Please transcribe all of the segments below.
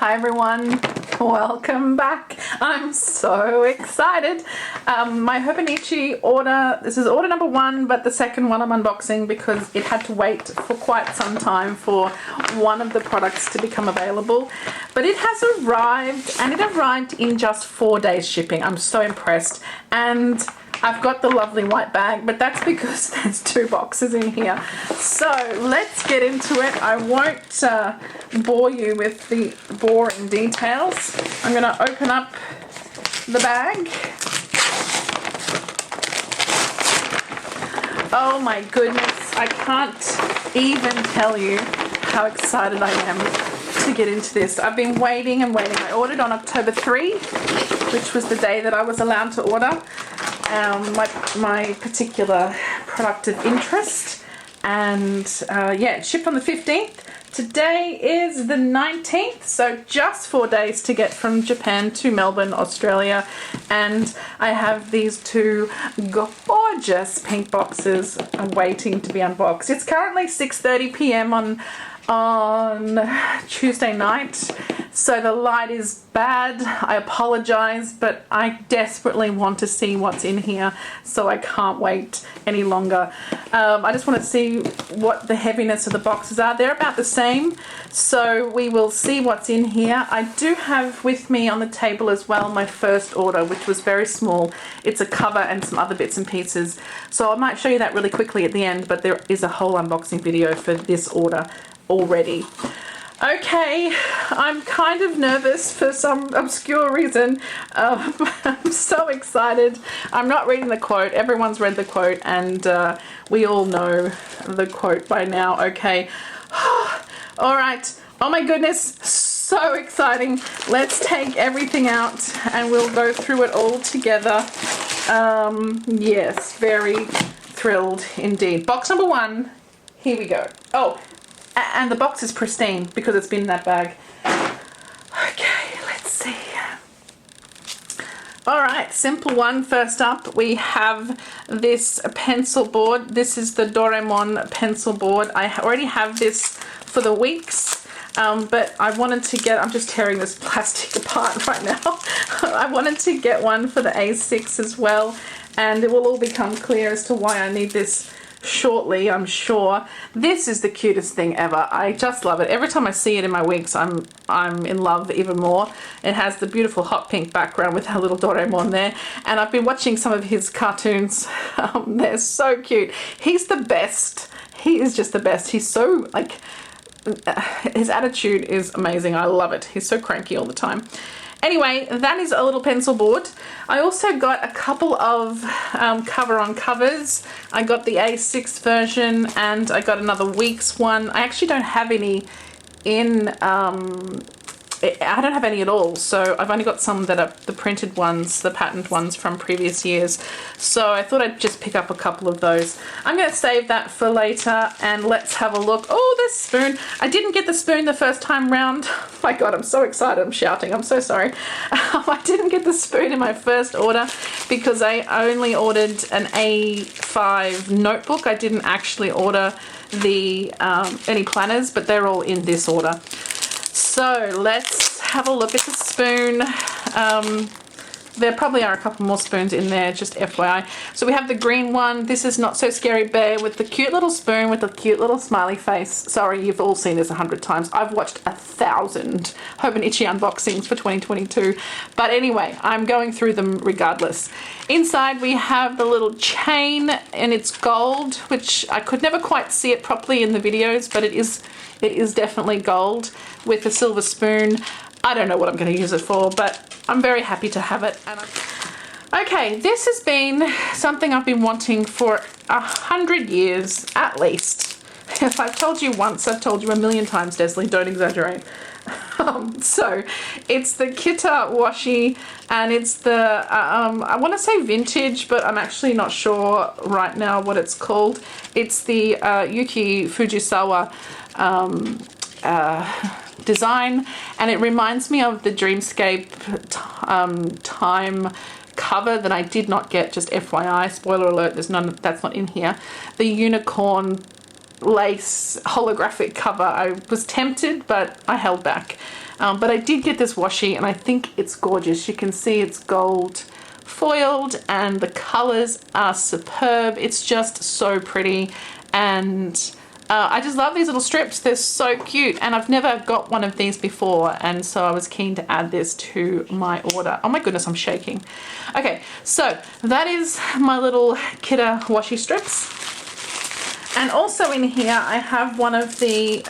Hi everyone, welcome back. I'm so excited. My Hobonichi order, this is order number 1, but the second one I'm unboxing because it had to wait for quite some time for one of the products to become available. But it has arrived, and it arrived in just 4 days shipping. I'm so impressed. And I've got the lovely white bag, but that's because there's 2 boxes in here. So let's get into it. I won't bore you with the boring details. I'm going to open up the bag. Oh my goodness, I can't even tell you how excited I am to get into this. I've been waiting and waiting. I ordered on October 3, which was the day that I was allowed to order. My particular product of interest, and yeah, it shipped on the 15th. Today is the 19th, so just 4 days to get from Japan to Melbourne, Australia, and I have these 2 gorgeous pink boxes waiting to be unboxed. It's currently 6:30 p.m. on Tuesday night, so the light is bad. I apologize, but I desperately want to see what's in here, so I can't wait any longer. I just want to see what the heaviness of the boxes are. They're about the same, so we will see what's in here. I do have with me on the table as well my first order, which was very small. It's a cover and some other bits and pieces, so I might show you that really quickly at the end, but there is a whole unboxing video for this order already. Okay, I'm kind of nervous for some obscure reason. I'm so excited. I'm not reading the quote. Everyone's read the quote, and we all know the quote by now. Okay. All right. Oh my goodness. So exciting. Let's take everything out and we'll go through it all together. Yes, very thrilled indeed. Box number 1. Here we go. Oh, and the box is pristine because it's been in that bag. Okay, let's see. All right, simple one. First up, we have this pencil board. This is the Doraemon pencil board. I already have this for the weeks, but I wanted to get, I'm just tearing this plastic apart right now. I wanted to get one for the A6 as well, and it will all become clear as to why I need this shortly, I'm sure. This is the cutest thing ever. I just love it. Every time I see it in my weeks, I'm in love even more. It has the beautiful hot pink background with our little Doraemon there, and I've been watching some of his cartoons. They're so cute. He's the best. He is just the best. He's so, like, his attitude is amazing. I love it. He's so cranky all the time. Anyway, that is a little pencil board. I also got a couple of cover-on-covers. I got the A6 version and I got another week's one. I actually don't have any in, I don't have any at all, so I've only got some that are the printed ones, the patterned ones from previous years. So I thought I'd just pick up a couple of those. I'm going to save that for later, and let's have a look. Oh, this spoon. I didn't get the spoon the first time round. Oh my God, I'm so excited. I'm shouting. I'm so sorry. I didn't get the spoon in my first order because I only ordered an A5 notebook. I didn't actually order the any planners, but they're all in this order. So let's have a look at the spoon. There probably are a couple more spoons in there, just FYI. So we have the green one. This is Not So Scary Bear with the cute little spoon with the cute little smiley face. Sorry, you've all seen this 100 times. I've watched 1,000 Hobonichi unboxings for 2022. But anyway, I'm going through them regardless. Inside we have the little chain, and it's gold, which I could never quite see it properly in the videos, but it is definitely gold with a silver spoon. I don't know what I'm going to use it for, but I'm very happy to have it. Okay, this has been something I've been wanting for 100 years at least. If I've told you once, I've told you a million times, Desley, don't exaggerate. So it's the Kita washi, and it's the I want to say vintage, but I'm actually not sure right now what it's called. It's the Yuki Fujisawa design, and it reminds me of the Dreamscape time cover that I did not get, just FYI, spoiler alert, there's none, that's not in here. The unicorn lace holographic cover. I was tempted, but I held back. But I did get this washi, and I think it's gorgeous. You can see it's gold foiled, and the colors are superb. It's just so pretty, and I just love these little strips. They're so cute, and I've never got one of these before, and so I was keen to add this to my order. Oh my goodness, I'm shaking. Okay, so that is my little Kidda washi strips. And also in here I have one of the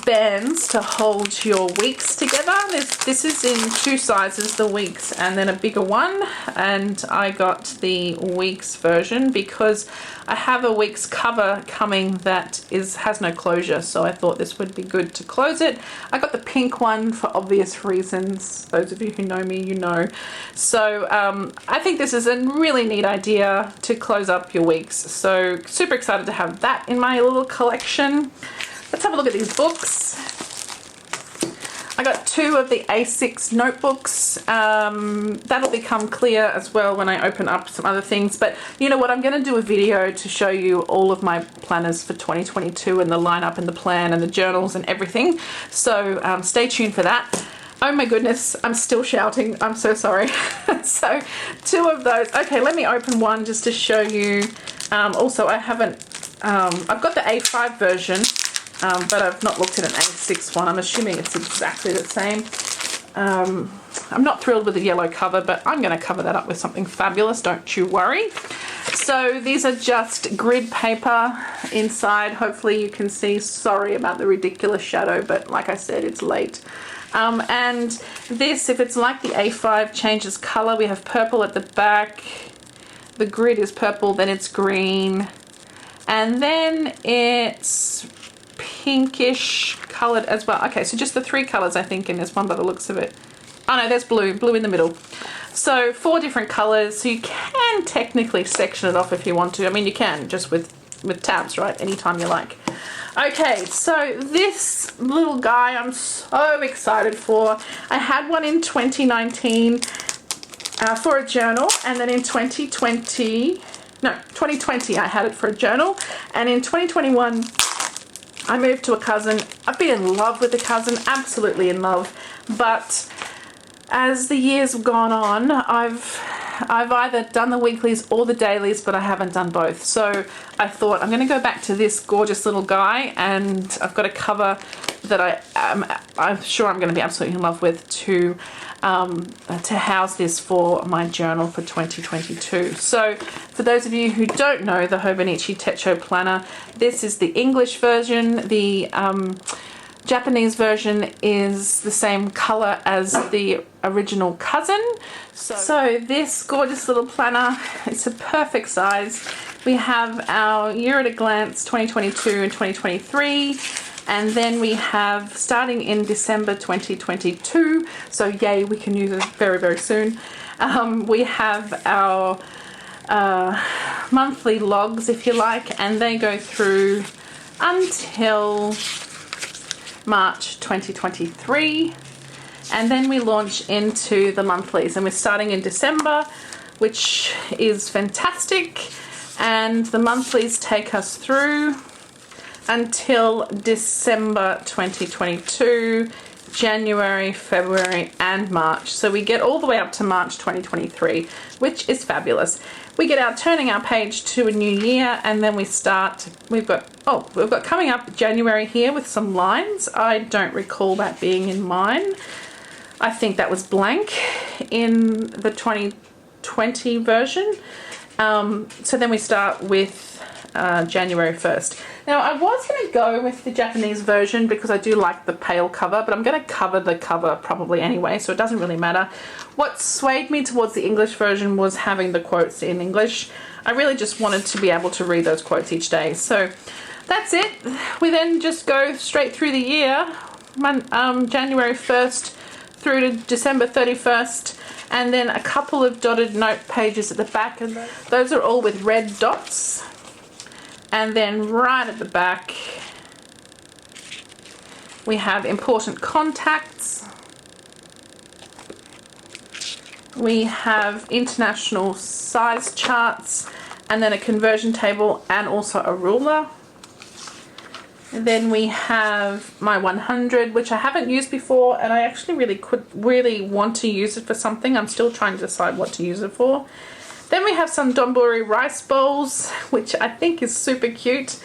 bands to hold your weeks together. This is in 2 sizes, the weeks and then a bigger one, and I got the weeks version because I have a weeks cover coming that has no closure, so I thought this would be good to close it. I got the pink one for obvious reasons. Those of you who know me, you know. So I think this is a really neat idea to close up your weeks, so super excited to have that in my little collection. Let's have a look at these books. I got 2 of the A6 notebooks. That'll become clear as well when I open up some other things. But you know what? I'm going to do a video to show you all of my planners for 2022 and the lineup and the plan and the journals and everything. So stay tuned for that. Oh my goodness, I'm still shouting. I'm so sorry. So 2 of those. Okay, let me open one just to show you. Also, I've got the A5 version. But I've not looked at an A6 one. I'm assuming it's exactly the same. I'm not thrilled with the yellow cover, but I'm going to cover that up with something fabulous, don't you worry. So these are just grid paper inside. Hopefully you can see. Sorry about the ridiculous shadow, but like I said, it's late. And this, if it's like the A5, changes color. We have purple at the back. The grid is purple, then it's green. And then it's pinkish colored as well. Okay, so just the 3 colors I think in this one by the looks of it. Oh no, there's blue in the middle. So 4 different colors, so you can technically section it off if you want to. I mean, you can just with tabs, right? Anytime you like. Okay, so this little guy I'm so excited for. I had one in 2019 for a journal, and then in 2020 I had it for a journal, and in 2021 I moved to a cousin. I've been in love with the cousin, absolutely in love, but as the years have gone on, I've either done the weeklies or the dailies, but I haven't done both. So I thought I'm going to go back to this gorgeous little guy, and I've got a cover that I'm sure I'm going to be absolutely in love with to house this for my journal for 2022. So for those of you who don't know the Hobonichi Techo planner, this is the English version. The Japanese version is the same color as the original cousin. So this gorgeous little planner, it's a perfect size. We have our year at a glance 2022 and 2023. And then we have, starting in December 2022, so yay, we can use it very, very soon. We have our monthly logs, if you like, and they go through until March 2023. And then we launch into the monthlies, and we're starting in December, which is fantastic. And the monthlies take us through until December 2022, January, February, and March. So we get all the way up to March 2023, which is fabulous. We get our turning our page to a new year, and then we start. We've got coming up January here with some lines. I don't recall that being in mine. I think that was blank in the 2020 version. So then we start with January 1st. Now I was going to go with the Japanese version because I do like the pale cover, but I'm going to cover the cover probably anyway, so it doesn't really matter. What swayed me towards the English version was having the quotes in English. I really just wanted to be able to read those quotes each day. So that's it. We then just go straight through the year, January 1st through to December 31st, and then a couple of dotted note pages at the back, and those are all with red dots. And then right at the back we have important contacts. We have international size charts, and then a conversion table and also a ruler. And then we have my 100, which I haven't used before, and I actually really want to use it for something. I'm still trying to decide what to use it for. Then we have some donburi rice bowls, which I think is super cute.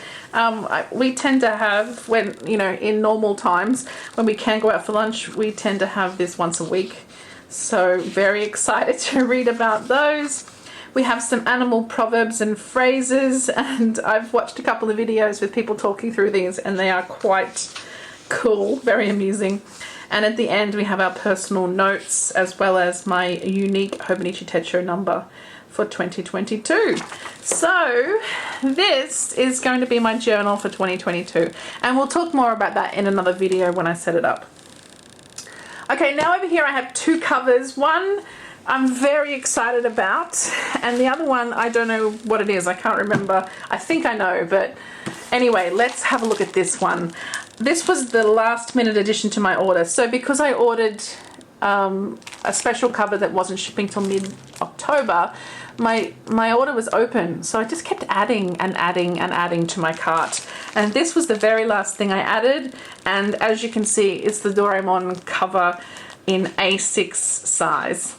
We tend to have, when, you know, in normal times, when we can go out for lunch, we tend to have this once a week. So very excited to read about those. We have some animal proverbs and phrases, and I've watched a couple of videos with people talking through these, and they are quite cool, very amusing. And at the end we have our personal notes, as well as my unique Hobonichi Techo number for 2022. So this is going to be my journal for 2022, and we'll talk more about that in another video when I set it up. Okay, now over here I have two covers. One I'm very excited about, and the other one I don't know what it is. I can't remember. I think I know, but anyway, let's have a look at this one. This was the last minute addition to my order. So because I ordered a special cover that wasn't shipping till mid-October, my order was open, so I just kept adding and adding and adding to my cart, and this was the very last thing I added. And as you can see, it's the Doraemon cover in A6 size.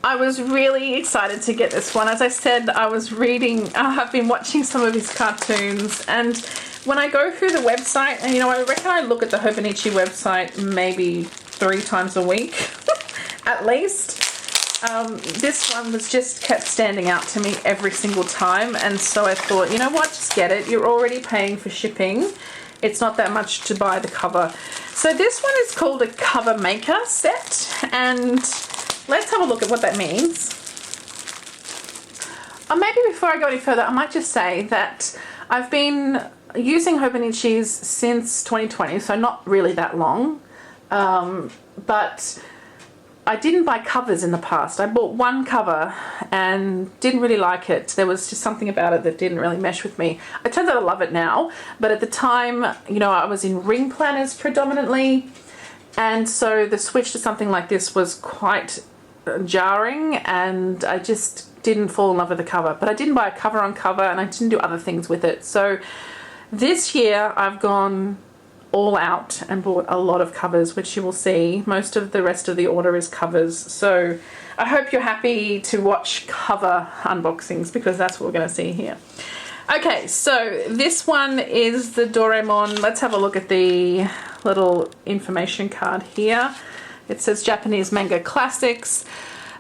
I was really excited to get this one. As I said, I've been watching some of his cartoons, and when I go through the website, and you know, I reckon I look at the Hobonichi website maybe 3 times a week at least. This one was just kept standing out to me every single time, and so I thought, you know what, just get it. You're already paying for shipping. It's not that much to buy the cover. So this one is called a cover maker set, and let's have a look at what that means. Maybe before I go any further, I might just say that I've been using Hobonichis since 2020, so not really that long, but I didn't buy covers in the past. I bought one cover and didn't really like it. There was just something about it that didn't really mesh with me. It turns out I love it now, but at the time, you know, I was in ring planners predominantly, and so the switch to something like this was quite jarring, and I just didn't fall in love with the cover. But I didn't buy a cover on cover, and I didn't do other things with it. So this year I've gone all out and bought a lot of covers, which you will see. Most of the rest of the order is covers. So I hope you're happy to watch cover unboxings, because that's what we're going to see here. Okay, so this one is the Doraemon. Let's have a look at the little information card here. It says Japanese manga classics.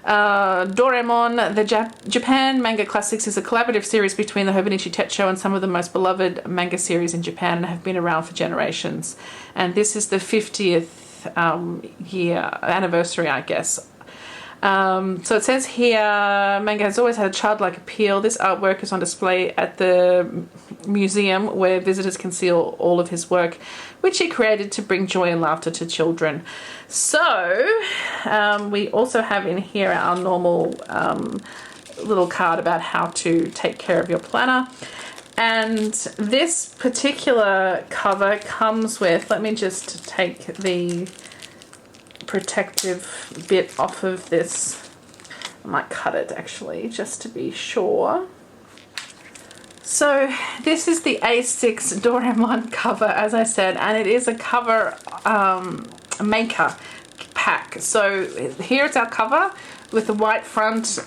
Doraemon, the Japan Manga Classics is a collaborative series between the Hobonichi Techo and some of the most beloved manga series in Japan, and have been around for generations. And this is the 50th year anniversary, I guess. So it says here, manga has always had a childlike appeal. This artwork is on display at the museum, where visitors can see all of his work, which he created to bring joy and laughter to children. So we also have in here our normal little card about how to take care of your planner. And this particular cover comes with, let me just take the protective bit off of this. I might cut it actually, just to be sure. So this is the A6 Doraemon cover, as I said, and it is a cover maker pack. So here's our cover with the white front,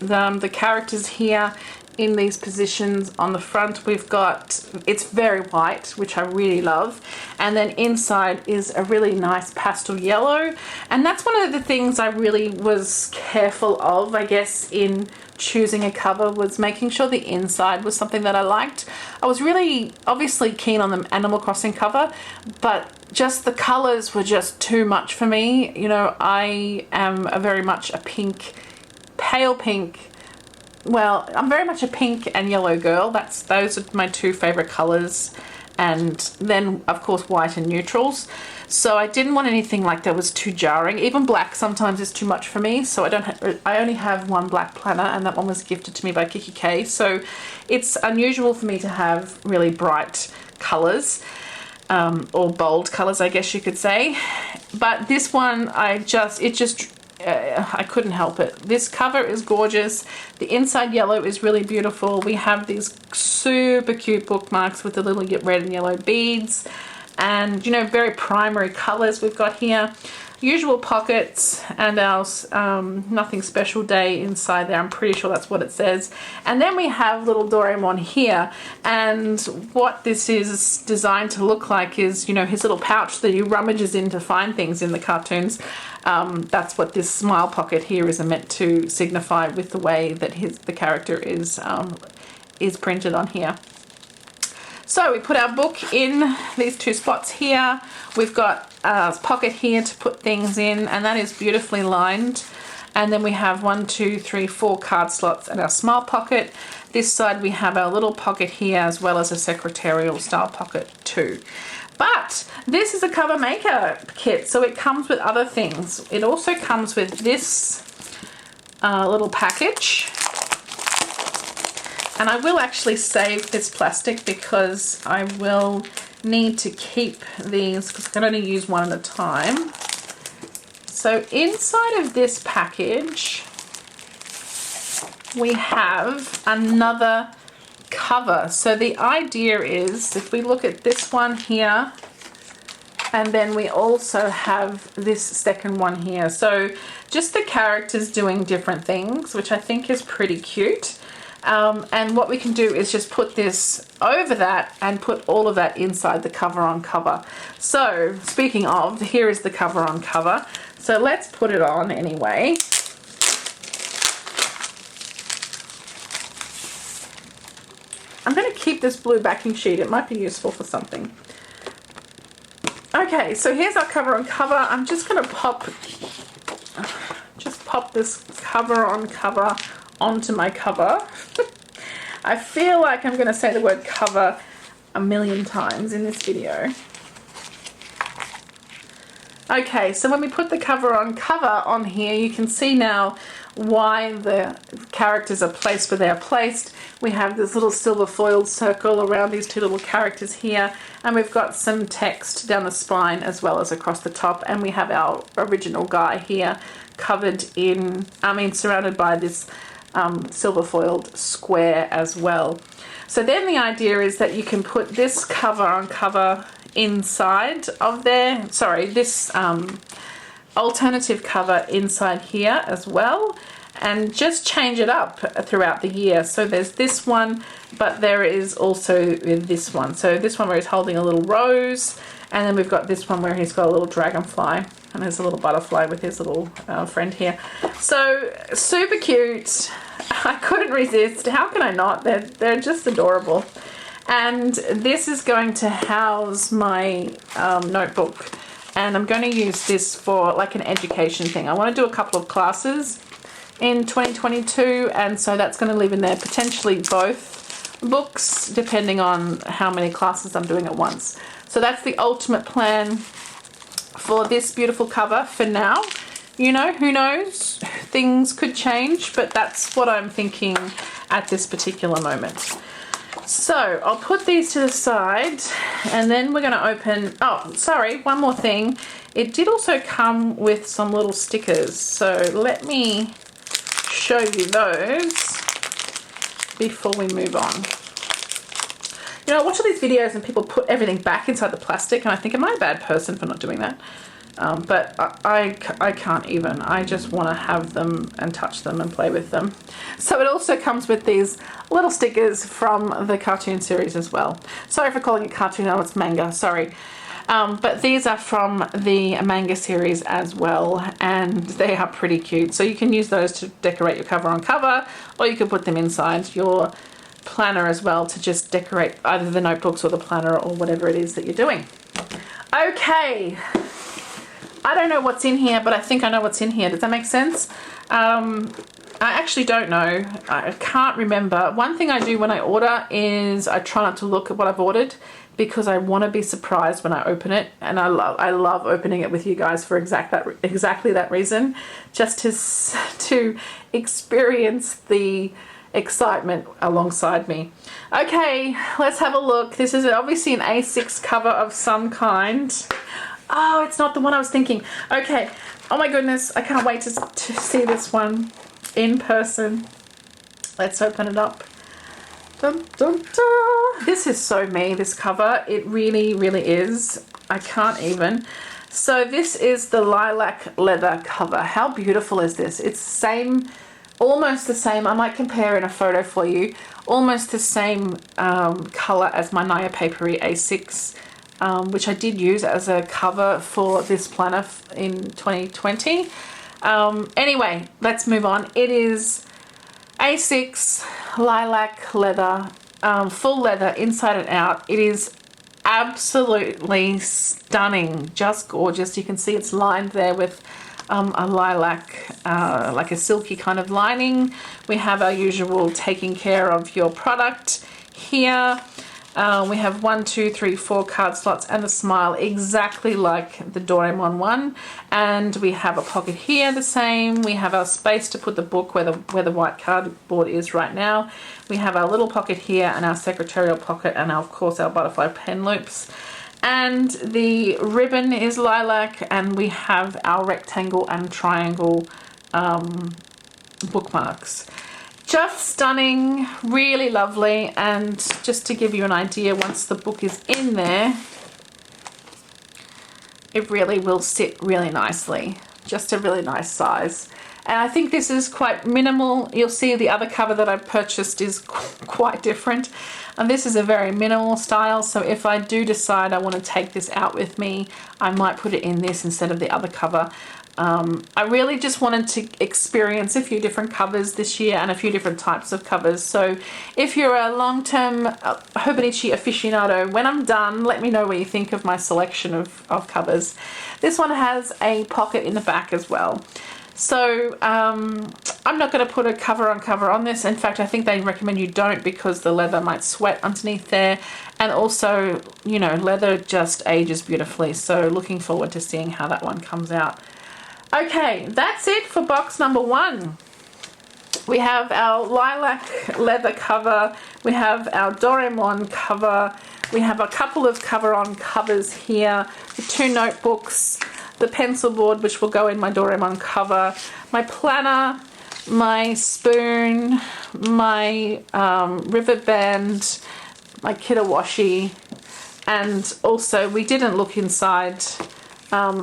the characters here in these positions. On the front we've got, it's very white, which I really love, and then inside is a really nice pastel yellow. And that's one of the things I really was careful of, I guess, in choosing a cover, was making sure the inside was something that I liked. I was really obviously keen on the Animal Crossing cover, but just the colors were just too much for me. You know, I am very much a pink, pale pink, well, I'm very much a pink and yellow girl. Those are my two favorite colors, and then of course white and neutrals. So I didn't want anything like that was too jarring. Even black sometimes is too much for me, so I only have one black planner, and that one was gifted to me by Kiki K. So it's unusual for me to have really bright colors, or bold colors, I guess you could say. But this one, it just I couldn't help it. This cover is gorgeous. The inside yellow is really beautiful. We have these super cute bookmarks with the little red and yellow beads, and you know, very primary colors we've got here. Usual pockets, and our nothing special day inside there. I'm pretty sure that's what it says. And then we have little Doraemon here, and what this is designed to look like is, you know, his little pouch that he rummages in to find things in the cartoons. That's what this smile pocket here is meant to signify with the way that the character is printed on here. So we put our book in these two spots here. We've got a pocket here to put things in, and that is beautifully lined. And then we have 1, 2, 3, 4 card slots and our smile pocket. This side we have our little pocket here, as well as a secretarial style pocket too. But this is a cover maker kit, so it comes with other things. It also comes with this little package. And I will actually save this plastic because I will need to keep these because I can only use one at a time. So inside of this package, we have another cover. So the idea is, if we look at this one here, and then we also have this second one here. So just the characters doing different things, which I think is pretty cute. And what we can do is just put this over that and put all of that inside the cover on cover. So speaking of, here is the cover on cover. So let's put it on anyway. I'm going to keep this blue backing sheet. It might be useful for something. Okay, so here's our cover on cover. I'm just going to pop this cover on cover onto my cover. I feel like I'm going to say the word cover a million times in this video. Okay, so when we put the cover on here, you can see now why the characters are placed where they are placed. We have this little silver foiled circle around these two little characters here, and we've got some text down the spine as well as across the top, and we have our original guy here surrounded by this silver foiled square as well. So then the idea is that you can put this cover on cover inside of there, this alternative cover inside here as well, and just change it up throughout the year. So there's this one, but there is also this one. So this one where he's holding a little rose, and then we've got this one where he's got a little dragonfly and there's a little butterfly with his little friend here. So super cute. I couldn't resist. How can I not? They're just adorable. And this is going to house my notebook, and I'm going to use this for like an education thing. I want to do a couple of classes in 2022, and so that's going to live in there, potentially both books depending on how many classes I'm doing at once. So that's the ultimate plan for this beautiful cover for now. You know, who knows, things could change, but that's what I'm thinking at this particular moment. So I'll put these to the side, and then we're going to open, oh sorry, one more thing. It did also come with some little stickers, so let me show you those before we move on. You know, I watch all these videos and people put everything back inside the plastic, and I think, am I a bad person for not doing that? But I can't even. I just want to have them and touch them and play with them. So it also comes with these little stickers from the cartoon series as well. Sorry for calling it cartoon, no, it's manga, sorry. But these are from the manga series as well, and they are pretty cute. So you can use those to decorate your cover on cover, or you can put them inside your planner as well to just decorate either the notebooks or the planner or whatever it is that you're doing. Okay. I don't know what's in here, but I think I know what's in here. Does that make sense? I actually don't know. I can't remember. One thing I do when I order is I try not to look at what I've ordered, because I want to be surprised when I open it, and I love opening it with you guys for exactly that reason, just to experience the excitement alongside me. Okay, let's have a look. This is obviously an A6 cover of some kind. Oh, it's not the one I was thinking. Okay. Oh my goodness. I can't wait to see this one in person. Let's open it up. Dun, dun, dun. This is so me, this cover. It really, really is. I can't even. So this is the lilac leather cover. How beautiful is this? It's the same, almost the same. I might compare in a photo for you. Almost the same color as my Naya Papery A6, which I did use as a cover for this planner in 2020. Anyway, let's move on. It is A6 lilac leather, full leather inside and out. It is absolutely stunning, just gorgeous. You can see it's lined there with a lilac, like a silky kind of lining. We have our usual taking care of your product here. We have 1, 2, 3, 4 card slots and a smile exactly like the Doraemon one. And we have a pocket here the same. We have our space to put the book where the white cardboard is right now. We have our little pocket here and our secretarial pocket and of course our butterfly pen loops. And the ribbon is lilac and we have our rectangle and triangle bookmarks. Just stunning, really lovely, and just to give you an idea, once the book is in there, it really will sit really nicely. Just a really nice size. And I think this is quite minimal. You'll see the other cover that I purchased is quite different. And this is a very minimal style, so if I do decide I want to take this out with me, I might put it in this instead of the other cover. I really just wanted to experience a few different covers this year and a few different types of covers. So if you're a long-term Hobonichi aficionado, when I'm done, let me know what you think of my selection of covers. This one has a pocket in the back as well. So I'm not going to put a cover on this. In fact, I think they recommend you don't because the leather might sweat underneath there. And also, you know, leather just ages beautifully. So looking forward to seeing how that one comes out. Okay, that's it for box number 1. We have our lilac leather cover. We have our Doraemon cover. We have a couple of cover-on covers here. The 2 notebooks, the pencil board, which will go in my Doraemon cover, my planner, my spoon, my river band, my Kitawashi, and also we didn't look inside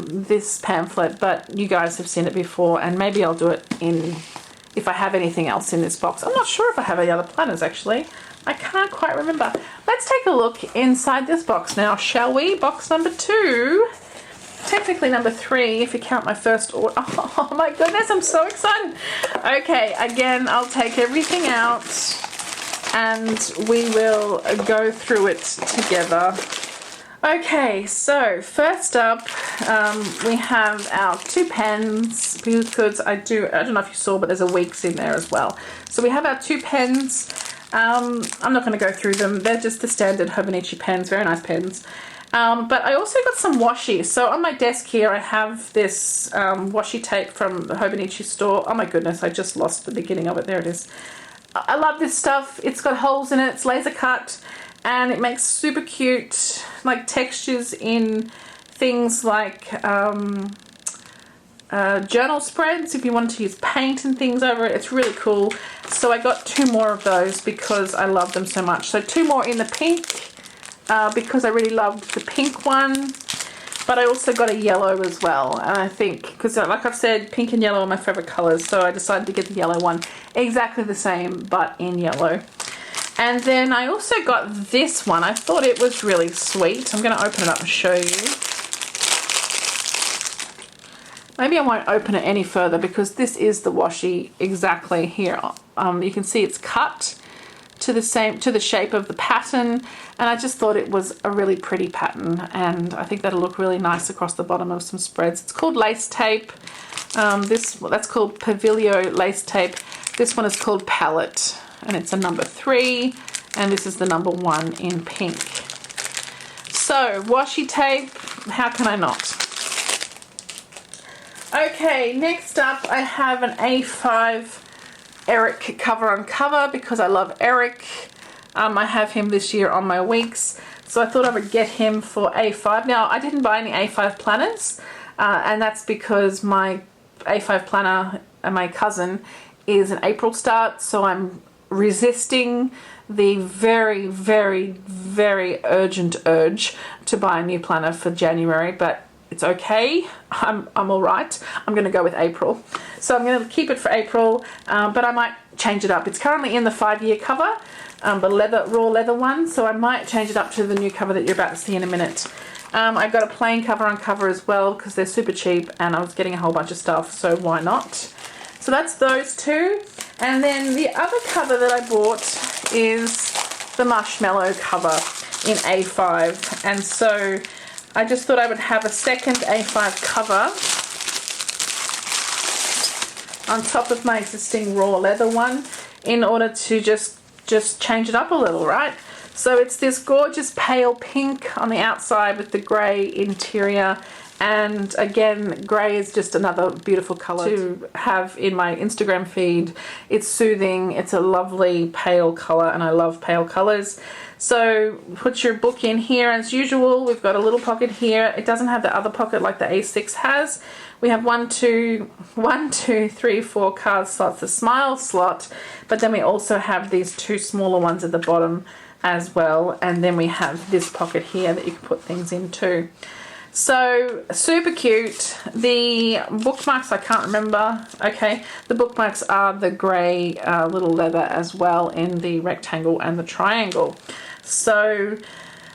this pamphlet, but you guys have seen it before, and maybe I'll do it in if I have anything else in this box. I'm not sure if I have any other planners actually. I can't quite remember. Let's take a look inside this box now, shall we? Box number 2. Technically number 3 if you count my first order. Oh my goodness, I'm so excited. Okay, again, I'll take everything out and we will go through it together. Okay, so first up, we have our 2 pens because I don't know if you saw, but there's a weeks in there as well. So we have our 2 pens. I'm not going to go through them. They're just the standard Hobonichi pens, very nice pens. But I also got some washi. So on my desk here, I have this washi tape from the Hobonichi Store. Oh my goodness, I just lost the beginning of it. There it is. I love this stuff. It's got holes in it. It's laser cut. And it makes super cute like textures in things like journal spreads if you want to use paint and things over it. It's really cool. So I got 2 more of those because I love them so much. So 2 more in the pink because I really loved the pink one. But I also got a yellow as well. And I think, because like I've said, pink and yellow are my favorite colors. So I decided to get the yellow one. Exactly the same, but in yellow. And then I also got this one. I thought it was really sweet. I'm going to open it up and show you. Maybe I won't open it any further because this is the washi exactly here. You can see it's cut to the shape of the pattern, and I just thought it was a really pretty pattern, and I think that'll look really nice across the bottom of some spreads. It's called lace tape. That's called Pavilio lace tape. This one is called Palette. And it's a number 3, and this is the number 1 in pink. So, washi tape, how can I not? Okay, next up I have an A5 Eric cover on cover because I love Eric. I have him this year on my weeks. So I thought I would get him for A5. Now, I didn't buy any A5 planners, and that's because my A5 planner and my cousin is an April start, so I'm resisting the very, very, very urgent urge to buy a new planner for January, but it's okay. I'm all right. I'm going to go with April. So I'm going to keep it for April, but I might change it up. It's currently in the 5-year cover, the raw leather one, so I might change it up to the new cover that you're about to see in a minute. I've got a plain cover on cover as well because they're super cheap and I was getting a whole bunch of stuff, so why not? So that's those two. And then the other cover that I bought is the marshmallow cover in A5, and so I just thought I would have a second A5 cover on top of my existing raw leather one in order to just change it up a little, right? So it's this gorgeous pale pink on the outside with the grey interior, and again, grey is just another beautiful colour to have in my Instagram feed. It's soothing, it's a lovely pale colour, and I love pale colours. So put your book in here as usual. We've got a little pocket here. It doesn't have the other pocket like the A6 has. We have 1, 2, 3, 4 card slots, the smile slot, but then we also have these 2 smaller ones at the bottom as well, and then we have this pocket here that you can put things into. So super cute. The bookmarks, I can't remember. Okay, the bookmarks are the grey little leather as well in the rectangle and the triangle. So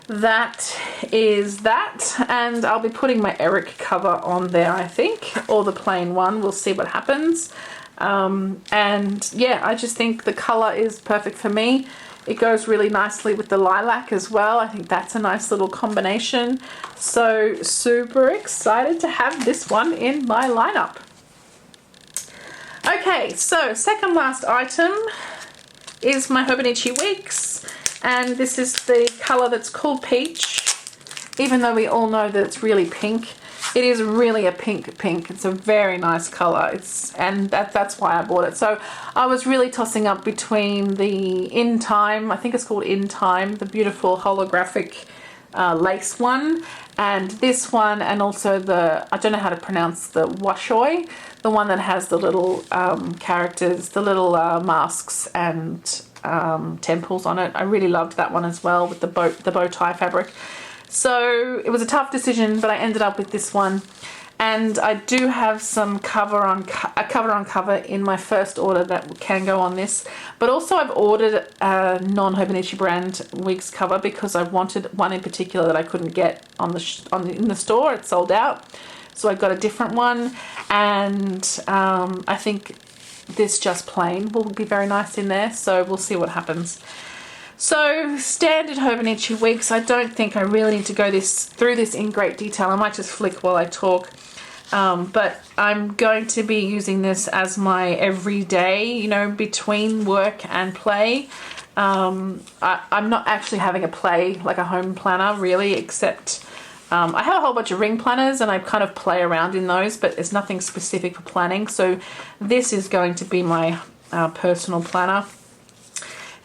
that is that, and I'll be putting my Eric cover on there, I think, or the plain one. We'll see what happens. And yeah, I just think the colour is perfect for me. It goes really nicely with the lilac as well. I think that's a nice little combination. So super excited to have this one in my lineup. Okay, so second last item is my Hobonichi Weeks, and this is the colour that's called Peach. Even though we all know that it's really pink, it is really a pink. It's a very nice colour. That's why I bought it. So I was really tossing up between the In Time, I think it's called In Time, the beautiful holographic lace one, and this one, and also the, I don't know how to pronounce the Washoi, the one that has the little characters, the little masks and temples on it. I really loved that one as well with the bow tie fabric. So it was a tough decision, but I ended up with this one, and I do have some cover on cover in my first order that can go on this, but also I've ordered a non-Hobonichi brand Weeks cover because I wanted one in particular that I couldn't get in the store. It's sold out, so I got a different one, and I think this just plain will be very nice in there, so we'll see what happens. So standard Hobonichi Weeks. I don't think I really need to go through this in great detail. I might just flick while I talk, but I'm going to be using this as my everyday, you know, between work and play. I'm not actually having a play like a home planner really, except I have a whole bunch of ring planners and I kind of play around in those, but there's nothing specific for planning. So this is going to be my personal planner,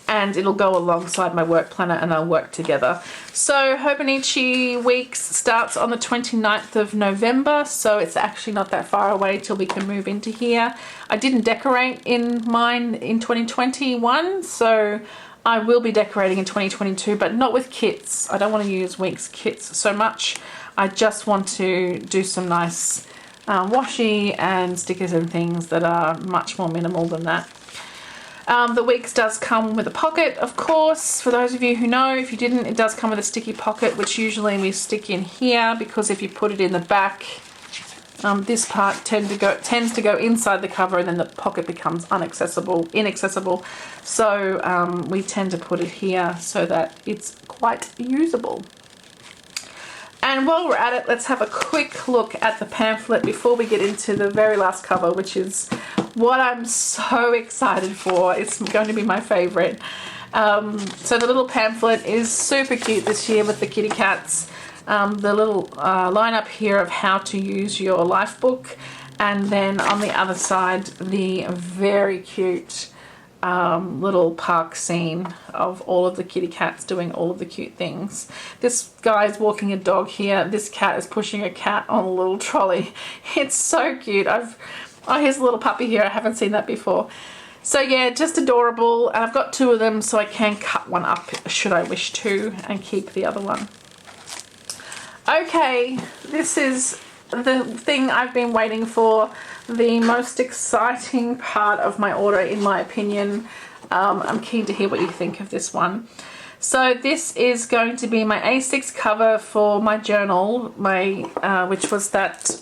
and it'll go alongside my work planner and they'll work together. So Hobonichi Weeks starts on the 29th of November, so it's actually not that far away till we can move into here. I didn't decorate in mine in 2021, so I will be decorating in 2022, but not with kits. I don't want to use Weeks kits so much. I just want to do some nice washi and stickers and things that are much more minimal than that. The Weeks does come with a pocket, of course, for those of you who know. If you didn't, it does come with a sticky pocket, which usually we stick in here, because if you put it in the back, this part tends to go inside the cover, and then the pocket becomes inaccessible. So we tend to put it here so that it's quite usable. And while we're at it, let's have a quick look at the pamphlet before we get into the very last cover, which is what I'm so excited for. It's going to be my favorite. So the little pamphlet is super cute this year with the kitty cats. The little lineup here of how to use your life book, and then on the other side the very cute little park scene of all of the kitty cats doing all of the cute things. This guy's walking a dog here. This cat is pushing a cat on a little trolley. It's so cute. Oh, here's a little puppy here. I haven't seen that before. So yeah, just adorable. And I've got 2 of them, so I can cut one up should I wish to and keep the other one. Okay, this is the thing I've been waiting for, the most exciting part of my order in my opinion. I'm keen to hear what you think of this one. So this is going to be my A6 cover for my journal, which was that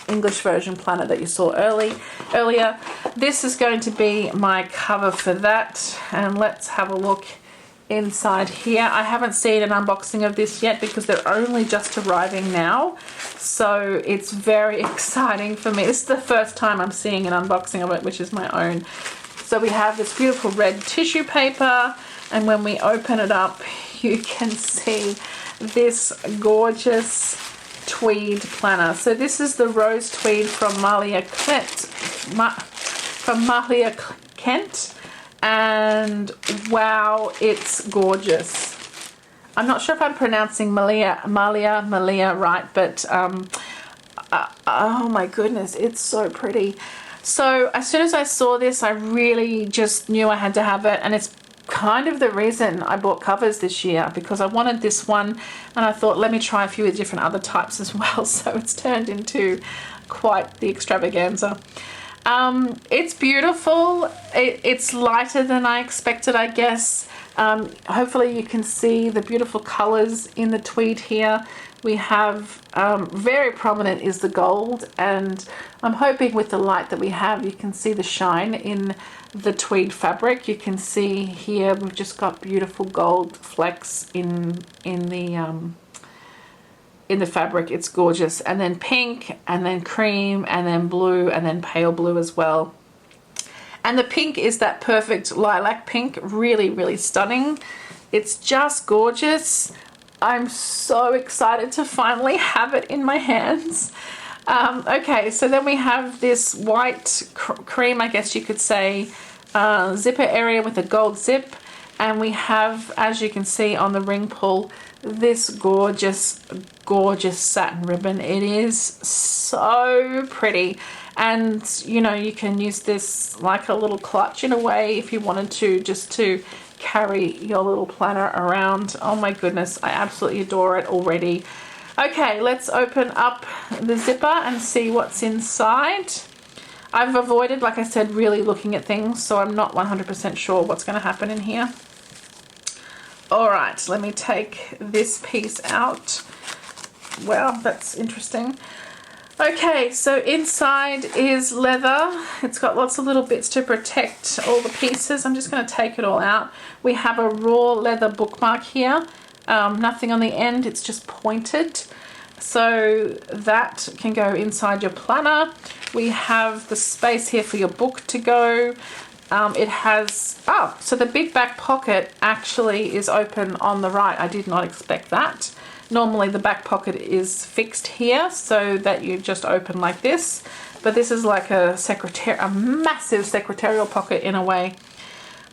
English version planner that you saw earlier. This is going to be my cover for that, and let's have a look inside here. I haven't seen an unboxing of this yet because they're only just arriving now, so it's very exciting for me. This is the first time I'm seeing an unboxing of it, which is my own. So we have this beautiful red tissue paper, and when we open it up you can see this gorgeous tweed planner. So this is the rose tweed from Malia Kent, and wow, it's gorgeous. I'm not sure if I'm pronouncing Malia right, but oh my goodness, it's so pretty. So as soon as I saw this, I really just knew I had to have it, and it's kind of the reason I bought covers this year, because I wanted this one and I thought let me try a few different other types as well. So it's turned into quite the extravaganza. It's beautiful. It's lighter than I expected, I guess. Hopefully you can see the beautiful colors in the tweed here. We have very prominent is the gold, and I'm hoping with the light that we have you can see the shine in the tweed fabric. You can see here we've just got beautiful gold flecks in the fabric. It's gorgeous. And then pink, and then cream, and then blue, and then pale blue as well. And the pink is that perfect lilac pink, really, really stunning. It's just gorgeous. I'm so excited to finally have it in my hands. Okay, so then we have this white cream, I guess you could say, zipper area with a gold zip. And we have, as you can see on the ring pull, this gorgeous, gorgeous satin ribbon. It is so pretty. And, you know, you can use this like a little clutch in a way if you wanted to, just to carry your little planner around. Oh my goodness, I absolutely adore it already. Okay, let's open up the zipper and see what's inside. I've avoided, like I said, really looking at things, so I'm not 100% sure what's going to happen in here. All right, let me take this piece out. Wow, that's interesting. Okay, so inside is leather. It's got lots of little bits to protect all the pieces. I'm just going to take it all out. We have a raw leather bookmark here. Nothing on the end, it's just pointed. So that can go inside your planner. We have the space here for your book to go. It has, so the big back pocket actually is open on the right. I did not expect that. Normally the back pocket is fixed here so that you just open like this, but this is like a massive secretarial pocket in a way.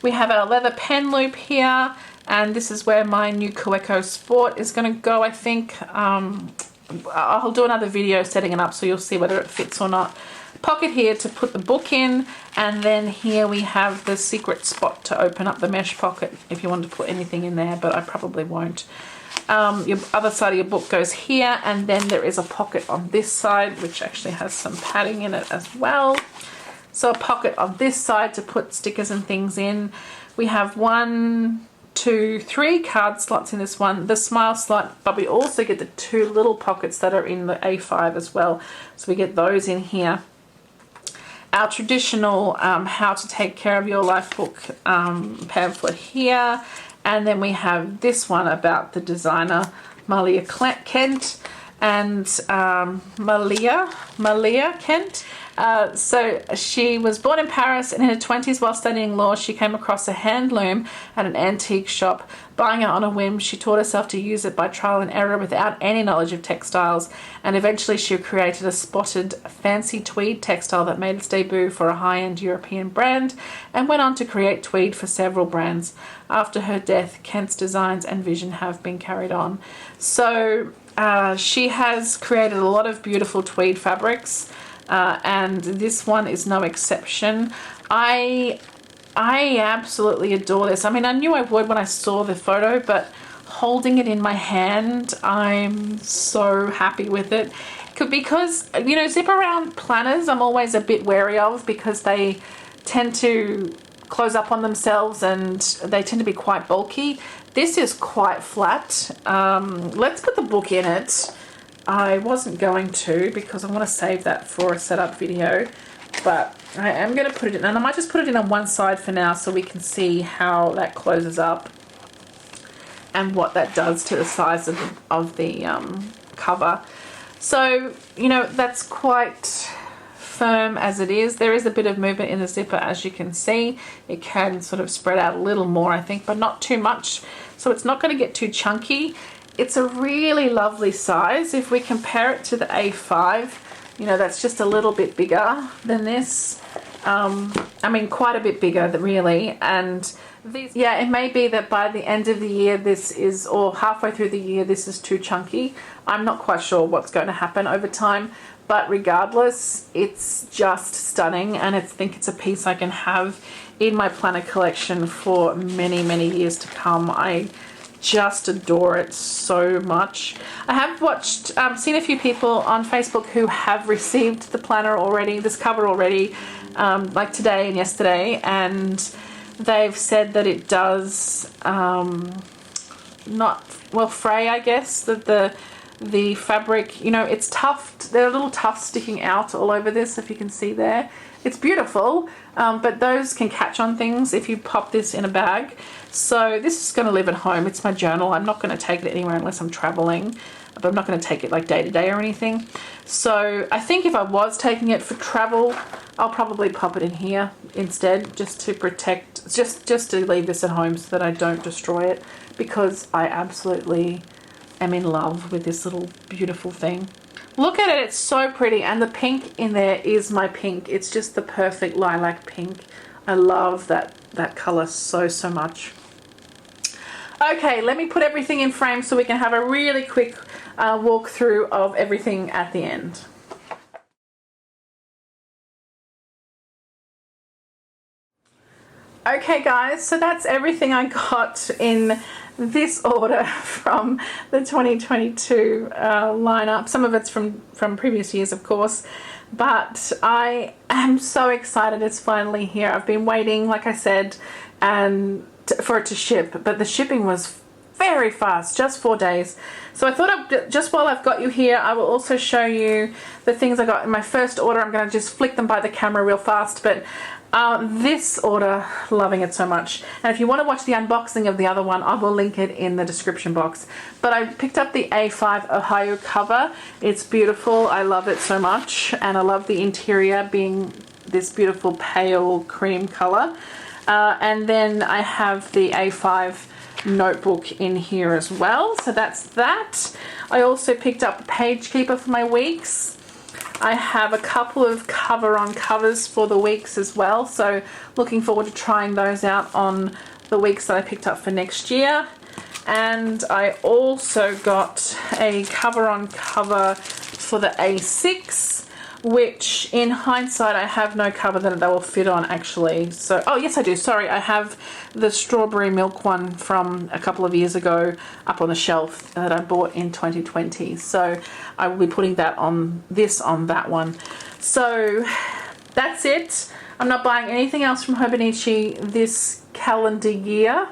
We have our leather pen loop here, and this is where my new Kaweco Sport is going to go, I think. I'll do another video setting it up so you'll see whether it fits or not. Pocket here to put the book in, and then here we have the secret spot to open up the mesh pocket if you want to put anything in there, but I probably won't. Your other side of your book goes here, and then there is a pocket on this side which actually has some padding in it as well. So a pocket on this side to put stickers and things in. We have 1, 2, 3 card slots in this one, the smile slot, but we also get the 2 little pockets that are in the A5 as well, so we get those in here. Our traditional how to take care of your life book pamphlet here, and then we have this one about the designer Malia Kent and Malia Kent, So she was born in Paris, and in her 20s while studying law she came across a hand loom at an antique shop. Buying it on a whim, she taught herself to use it by trial and error without any knowledge of textiles, and eventually she created a spotted fancy tweed textile that made its debut for a high-end European brand and went on to create tweed for several brands. After her death, Kent's designs and vision have been carried on. So she has created a lot of beautiful tweed fabrics, and this one is no exception. I absolutely adore this. I mean, I knew I would when I saw the photo, but holding it in my hand, I'm so happy with it. Because, you know, zip around planners I'm always a bit wary of because they tend to close up on themselves and they tend to be quite bulky. This is quite flat. Let's put the book in it. I wasn't going to because I want to save that for a setup video, but I am going to put it in, and I might just put it in on one side for now so we can see how that closes up and what that does to the size of the cover. So, you know, that's quite firm as it is. There is a bit of movement in the zipper, as you can see. It can sort of spread out a little more, I think, but not too much. So it's not going to get too chunky. It's a really lovely size. If we compare it to the A5, you know, that's just a little bit bigger than this. I mean, quite a bit bigger, really. And these, yeah, it may be that by the end of the year this is, or halfway through the year, this is too chunky. I'm not quite sure what's going to happen over time, but regardless, it's just stunning, and I think it's a piece I can have in my planner collection for many, many years to come. I just adore it so much. I have watched, seen a few people on Facebook who have received the planner already, this cover already, like today and yesterday, and they've said that it does not, well, fray, I guess, that the fabric, you know, it's tufted. There are little tufts sticking out all over this, if you can see there. It's beautiful, but those can catch on things if you pop this in a bag. So this is going to live at home. It's my journal. I'm not going to take it anywhere unless I'm traveling, but I'm not going to take it like day to day or anything. So I think if I was taking it for travel, I'll probably pop it in here instead, just to protect, just to leave this at home so that I don't destroy it, because I absolutely am in love with this little beautiful thing. Look at it, it's so pretty, and the pink in there is my pink. It's just the perfect lilac pink. I love that color so much. Okay, let me put everything in frame so we can have a really quick walkthrough of everything at the end. Okay guys, so that's everything I got in this order from the 2022 lineup. Some of it's from previous years, of course, but I am so excited it's finally here. I've been waiting, like I said, and for it to ship, but the shipping was very fast, just 4 days. So I thought just while I've got you here, I will also show you the things I got in my first order. I'm going to just flick them by the camera real fast, but this order, loving it so much. And if you want to watch the unboxing of the other one, I will link it in the description box. But I picked up the A5 Ohio cover. It's beautiful. I love it so much, and I love the interior being this beautiful pale cream color. And then I have the A5 notebook in here as well, so that's that. I also picked up a page keeper for my weeks. I have a couple of cover-on covers for the weeks as well, so looking forward to trying those out on the weeks that I picked up for next year. And I also got a cover-on cover for the A6, which in hindsight I have no cover that they will fit on actually. So, oh yes I do, sorry, I have the strawberry milk one from a couple of years ago up on the shelf that I bought in 2020. So I will be putting that on that one. So that's it. I'm not buying anything else from Hobonichi this calendar year.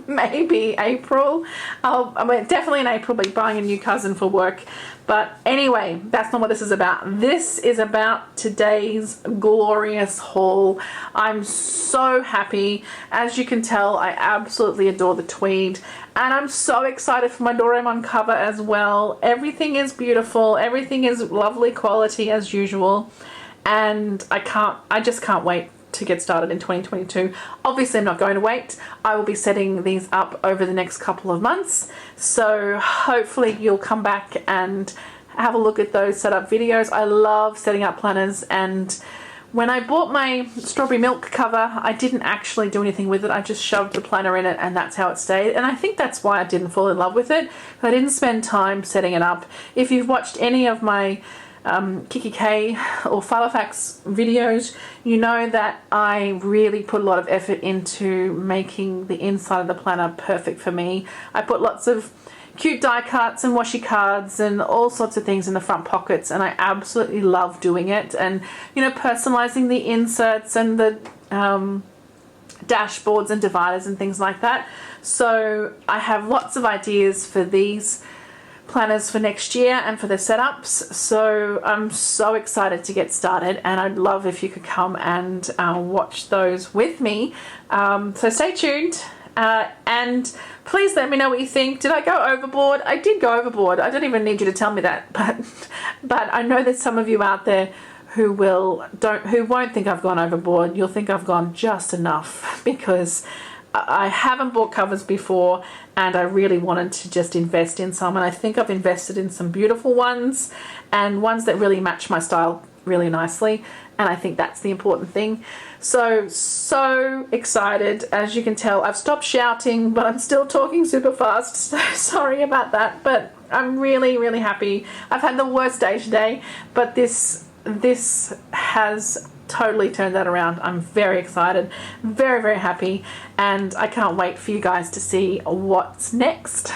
maybe April. I mean, definitely in April, be buying a new cousin for work. But anyway, that's not what this is about. This is about today's glorious haul. I'm so happy. As you can tell, I absolutely adore the tweed. And I'm so excited for my Doraemon cover as well. Everything is beautiful. Everything is lovely quality as usual. And I just can't wait to get started in 2022. Obviously, I'm not going to wait. I will be setting these up over the next couple of months. So hopefully you'll come back and have a look at those setup videos. I love setting up planners, and when I bought my strawberry milk cover, I didn't actually do anything with it. I just shoved the planner in it and that's how it stayed. And I think that's why I didn't fall in love with it. I didn't spend time setting it up. If you've watched any of my Kiki K or Filofax videos, you know that I really put a lot of effort into making the inside of the planner perfect for me. I put lots of cute die cuts and washi cards and all sorts of things in the front pockets, and I absolutely love doing it. And you know, personalizing the inserts and the dashboards and dividers and things like that. So I have lots of ideas for these planners for next year and for the setups, so I'm so excited to get started, and I'd love if you could come and watch those with me. So stay tuned, and please let me know what you think. Did I go overboard? I did go overboard. I don't even need you to tell me that, but I know there's some of you out there who won't think I've gone overboard. You'll think I've gone just enough, because I haven't bought covers before and I really wanted to just invest in some, and I think I've invested in some beautiful ones and ones that really match my style really nicely, and I think that's the important thing. So excited. As you can tell, I've stopped shouting, but I'm still talking super fast, so sorry about that, but I'm really happy. I've had the worst day today, but this has totally turned that around. I'm very excited, very happy, and I can't wait for you guys to see what's next.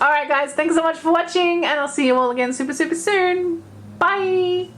Alright guys, thanks so much for watching, and I'll see you all again super soon. Bye!